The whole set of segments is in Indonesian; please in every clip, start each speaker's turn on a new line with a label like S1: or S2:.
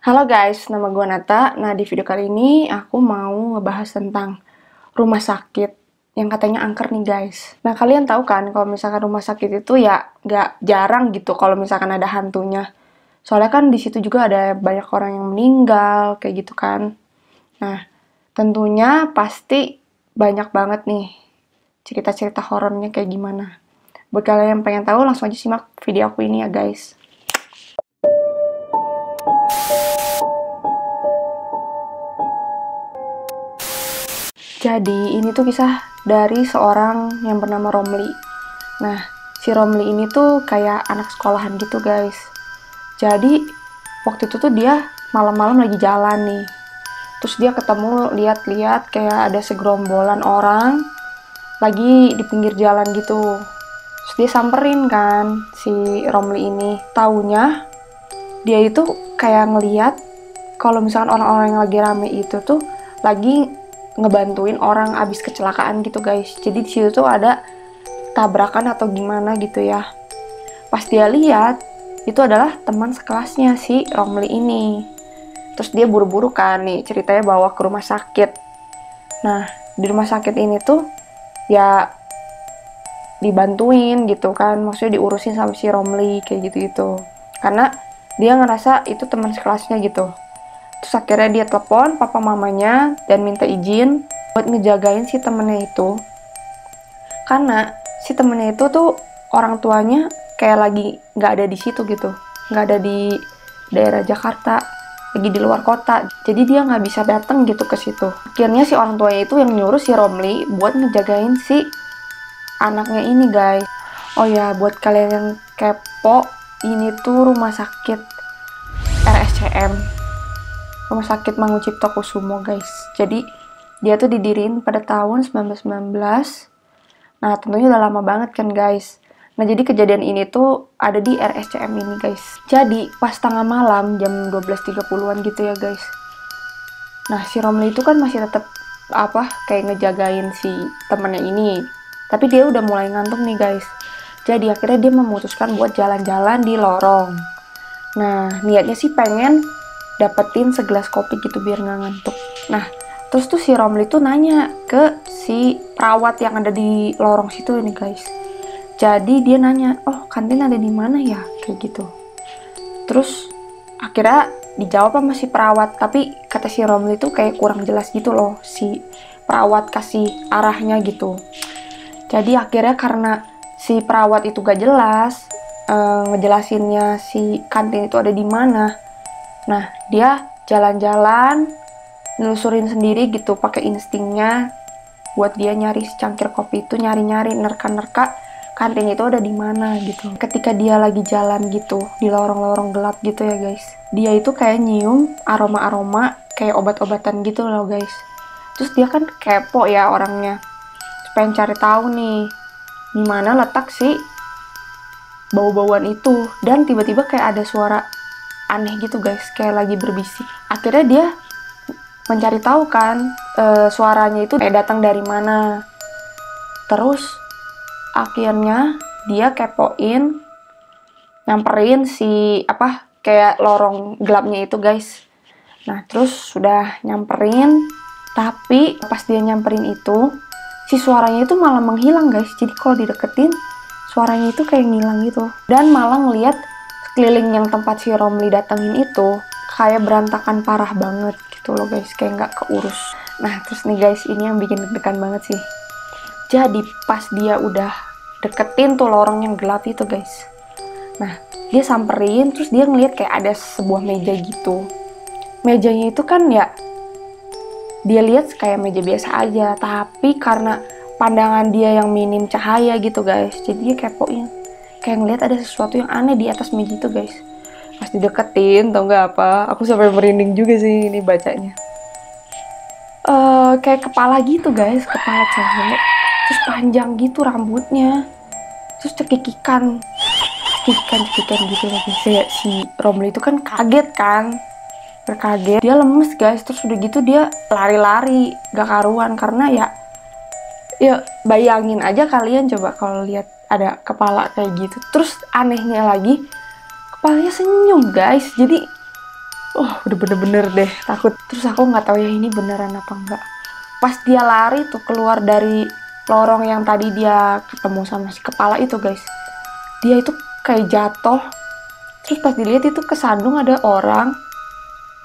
S1: Halo guys, nama gue Nata. Nah, di video kali ini aku mau ngebahas tentang rumah sakit yang katanya angker nih guys. Nah, kalian tahu kan kalau misalkan rumah sakit itu ya nggak jarang gitu kalau misalkan ada hantunya. Soalnya kan di situ juga ada banyak orang yang meninggal, kayak gitu kan. Nah, tentunya pasti banyak banget nih cerita-cerita horornya kayak gimana. Buat kalian yang pengen tahu, langsung aja simak video aku ini ya guys. Jadi, ini tuh kisah dari seorang yang bernama Romli. Nah, si Romli ini tuh kayak anak sekolahan gitu, guys. Jadi, waktu itu tuh dia malam-malam lagi jalan nih. Terus dia ketemu, lihat-lihat kayak ada segerombolan orang lagi di pinggir jalan gitu. Terus dia samperin kan si Romli ini. Taunya, dia itu kayak ngeliat kalau misalkan orang-orang yang lagi rame itu tuh lagi ngebantuin orang abis kecelakaan gitu guys. Jadi di situ tuh ada tabrakan atau gimana gitu ya. Pas dia lihat itu adalah teman sekelasnya si Romli ini. Terus dia buru-buru kan nih ceritanya bawa ke rumah sakit. Nah, di rumah sakit ini tuh ya dibantuin gitu kan, maksudnya diurusin sama si Romli kayak gitu-gitu. Karena dia ngerasa itu teman sekelasnya gitu. Terus akhirnya dia telepon papa mamanya dan minta izin buat ngejagain si temennya itu. Karena si temennya itu tuh orang tuanya kayak lagi nggak ada di situ gitu. Nggak ada di daerah Jakarta, lagi di luar kota. Jadi dia nggak bisa datang gitu ke situ. Akhirnya si orang tuanya itu yang nyuruh si Romli buat ngejagain si anaknya ini guys. Oh ya, buat kalian yang kepo, ini tuh rumah sakit RSCM. Rumah sakit Mangucipto Kusumo guys. Jadi dia tuh didiriin pada tahun 1919. Nah, tentunya udah lama banget kan guys. Nah, jadi kejadian ini tuh ada di RSCM ini guys. Jadi pas tengah malam jam 12.30-an gitu ya guys. Nah, si Romli itu kan masih tetap kayak ngejagain si temennya ini. Tapi dia udah mulai ngantuk nih guys. Jadi akhirnya dia memutuskan buat jalan-jalan di lorong. Nah, niatnya sih pengen dapetin segelas kopi gitu biar nggak ngantuk. Nah, terus tuh si Romli tuh nanya ke si perawat yang ada di lorong situ ini guys. Jadi dia nanya, oh kantin ada di mana ya? Kayak gitu. Terus akhirnya dijawab sama si perawat. Tapi kata si Romli tuh kayak kurang jelas gitu loh. Si perawat kasih arahnya gitu. Jadi akhirnya karena si perawat itu gak jelas ngejelasinnya si kantin itu ada di mana. Nah, dia jalan-jalan, nelusurin sendiri gitu, pakai instingnya buat dia nyari secangkir kopi itu, nyari-nyari, nerka-nerka kantin itu ada di mana gitu. Ketika dia lagi jalan gitu, di lorong-lorong gelap gitu ya guys, dia itu kayak nyium aroma-aroma kayak obat-obatan gitu loh guys. Terus dia kan kepo ya orangnya, pengen cari tahu nih, di mana letak si bau-bauan itu. Dan tiba-tiba kayak ada suara aneh gitu guys, kayak lagi berbisik. Akhirnya dia mencari tahu kan suaranya itu kayak datang dari mana. Terus akhirnya dia kepoin, nyamperin si kayak lorong gelapnya itu guys. Nah, terus sudah nyamperin, tapi pas dia nyamperin itu si suaranya itu malah menghilang guys. Jadi kalau dideketin suaranya itu kayak ngilang gitu. Dan malah ngeliat keliling yang tempat si Romli datengin itu kayak berantakan parah banget gitu loh guys, kayak nggak keurus. Nah, terus nih guys, ini yang bikin deg-degan banget sih. Jadi pas dia udah deketin tuh lorong yang gelap itu guys, nah dia samperin, terus dia ngeliat kayak ada sebuah meja gitu. Mejanya itu kan ya dia lihat kayak meja biasa aja, tapi karena pandangan dia yang minim cahaya gitu guys, jadi dia kepoin, kayak ngeliat ada sesuatu yang aneh di atas meja itu guys. Pas dideketin, tau gak apa, aku sampai merinding juga sih ini bacanya. Kayak kepala gitu guys, kepala cewek, terus panjang gitu rambutnya, terus cekikikan gitu lagi. Kayak si Romli itu kan kaget kan, berkaget, dia lemes guys. Terus udah gitu dia lari-lari gak karuan, karena ya bayangin aja kalian coba kalau lihat ada kepala kayak gitu. Terus anehnya lagi, kepalanya senyum guys. Jadi Oh, udah bener-bener deh takut. Terus aku nggak tahu ya ini beneran apa enggak. Pas dia lari tuh keluar dari lorong yang tadi dia ketemu sama si kepala itu guys, dia itu kayak jatuh. Terus pas dilihat itu kesandung ada orang,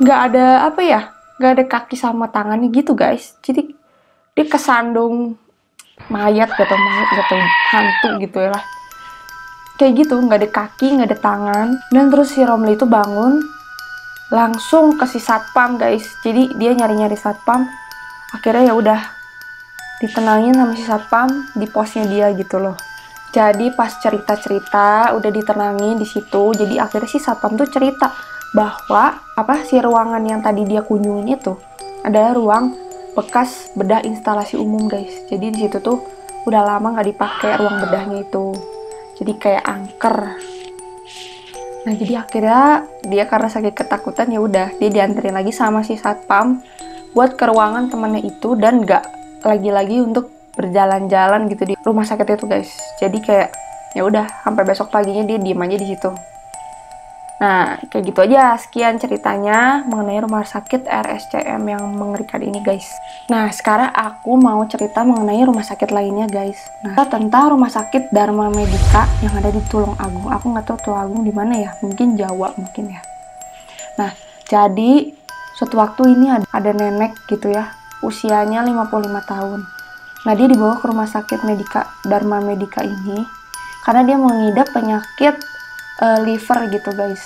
S1: nggak ada apa ya, nggak ada kaki sama tangannya gitu guys. Jadi dia kesandung mayat atau hantu gitu ya lah. Kayak gitu, nggak ada kaki, nggak ada tangan. Dan terus si Romli itu bangun, langsung ke si satpam guys. Jadi dia nyari-nyari satpam. Akhirnya ya udah ditenangin sama si satpam di posnya dia gitu loh. Jadi pas cerita-cerita udah ditenangin di situ. Jadi akhirnya si satpam tuh cerita bahwa si ruangan yang tadi dia kunjungin itu adalah ruang bekas bedah instalasi umum guys. Jadi di situ tuh udah lama nggak dipakai ruang bedahnya itu. Jadi kayak angker. Nah jadi akhirnya dia karena sakit ketakutan ya udah dia dianterin lagi sama si satpam buat ke ruangan temannya itu dan nggak lagi-lagi untuk berjalan-jalan gitu di rumah sakit itu guys. Jadi kayak ya udah sampai besok paginya dia diem aja di situ. Nah kayak gitu aja sekian ceritanya mengenai rumah sakit RSCM yang mengerikan ini guys. Nah sekarang aku mau cerita mengenai rumah sakit lainnya guys. Nah tentang rumah sakit Dharma Medika yang ada di Tulung Agung. Aku nggak tahu Tulung Agung di mana ya, mungkin Jawa mungkin ya. Nah jadi suatu waktu ini ada nenek gitu ya, usianya 55 tahun. Nah dia dibawa ke rumah sakit Medika Dharma Medika ini karena dia mengidap penyakit liver gitu guys.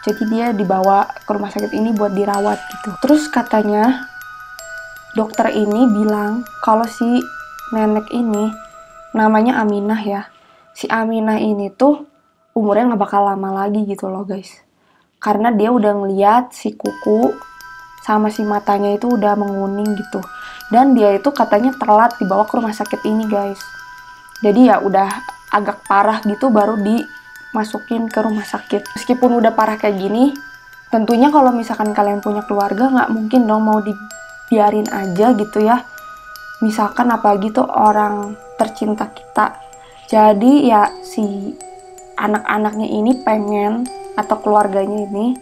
S1: Jadi dia dibawa ke rumah sakit ini buat dirawat gitu. Terus katanya dokter ini bilang kalau si nenek ini namanya Aminah ya. Si Aminah ini tuh umurnya nggak bakal lama lagi gitu loh guys. Karena dia udah ngeliat si kuku sama si matanya itu udah menguning gitu. Dan dia itu katanya telat dibawa ke rumah sakit ini guys. Jadi ya udah agak parah gitu baru dimasukin ke rumah sakit. Meskipun udah parah kayak gini, tentunya kalau misalkan kalian punya keluarga nggak mungkin dong mau dibiarin aja gitu ya. Misalkan apalagi tuh orang tercinta kita. Jadi ya si anak-anaknya ini pengen atau keluarganya ini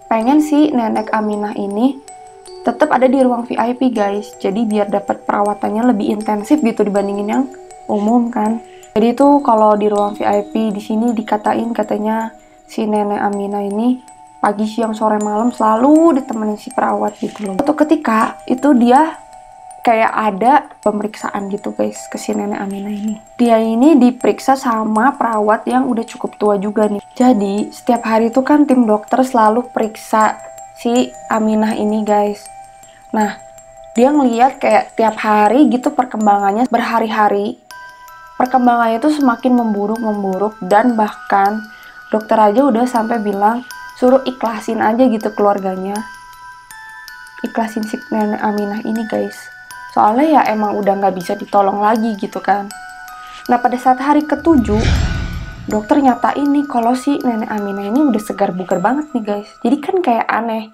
S1: pengen si nenek Aminah ini tetap ada di ruang VIP guys. Jadi biar dapat perawatannya lebih intensif gitu dibandingin yang umum kan. Jadi itu kalau di ruang VIP di sini katanya si nenek Aminah ini pagi, siang, sore, malam selalu ditemenin si perawat gitu loh. Suatu ketika itu dia kayak ada pemeriksaan gitu guys ke si nenek Aminah ini. Dia ini diperiksa sama perawat yang udah cukup tua juga nih. Jadi setiap hari itu kan tim dokter selalu periksa si Aminah ini guys. Nah dia ngeliat kayak tiap hari gitu perkembangannya berhari-hari. Perkembangannya itu semakin memburuk dan bahkan dokter aja udah sampai bilang suruh ikhlasin aja gitu keluarganya. Ikhlasin si nenek Aminah ini guys. Soalnya ya emang udah nggak bisa ditolong lagi gitu kan. Nah pada saat hari ke-7 dokter nyatain nih kalau si nenek Aminah ini udah segar bugar banget nih guys. Jadi kan kayak aneh.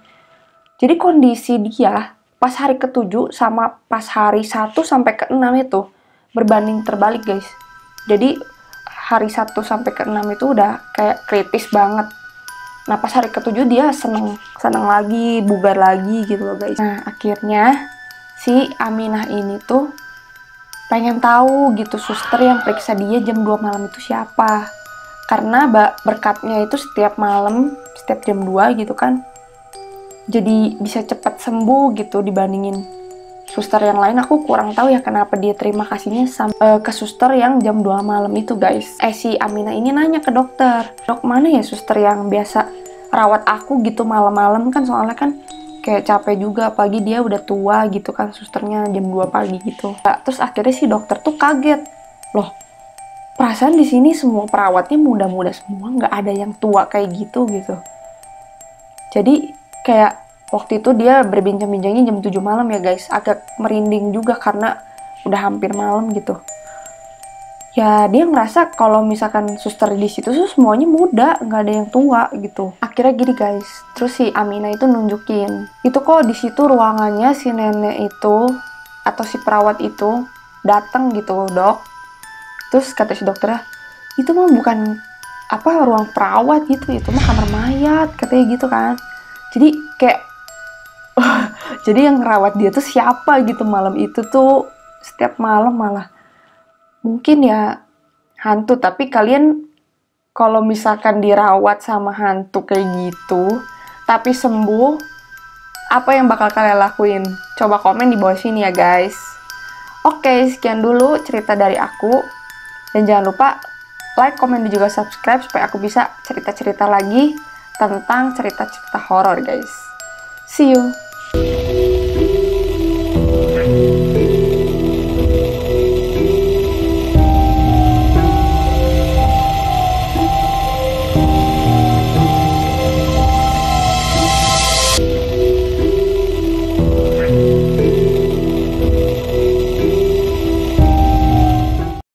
S1: Jadi kondisi dia pas hari ke-7 sama pas hari 1 sampai ke-6 itu berbanding terbalik guys. Jadi hari 1 sampai ke-6 itu udah kayak kritis banget. Nah pas hari ke-7 dia seneng lagi, bugar lagi gitu loh guys. Nah akhirnya si Aminah ini tuh pengen tahu gitu suster yang periksa dia jam 2 malam itu siapa. Karena berkatnya itu setiap malam, setiap jam 2 gitu kan. Jadi bisa cepat sembuh gitu dibandingin suster yang lain. Aku kurang tahu ya kenapa dia terima kasihnya ke suster yang jam 2 malam itu guys. Si Aminah ini nanya ke dokter, "Dok, mana ya suster yang biasa rawat aku gitu malam-malam kan soalnya kan kayak capek juga apalagi dia udah tua gitu kan susternya jam 2 pagi gitu." Terus akhirnya si dokter tuh kaget. Loh, perasaan di sini semua perawatnya muda-muda semua, nggak ada yang tua kayak gitu. Jadi kayak waktu itu dia berbincang-bincangnya jam 7 malam ya guys. Agak merinding juga karena udah hampir malam gitu. Ya dia ngerasa kalau misalkan suster di situ tuh semuanya muda, nggak ada yang tua gitu. Akhirnya gini guys, terus si Aminah itu nunjukin. Itu kok di situ ruangannya si nenek itu atau si perawat itu datang gitu dok. Terus kata si dokternya, itu mah bukan ruang perawat gitu, itu mah kamar mayat katanya gitu kan. Jadi Kayak jadi yang ngerawat dia tuh siapa gitu malam itu tuh, setiap malam malah. Mungkin ya hantu, tapi kalian kalau misalkan dirawat sama hantu kayak gitu, tapi sembuh, apa yang bakal kalian lakuin? Coba komen di bawah sini ya guys. Oke, sekian dulu cerita dari aku. Dan jangan lupa like, komen, dan juga subscribe supaya aku bisa cerita-cerita lagi tentang cerita-cerita horor guys. See you!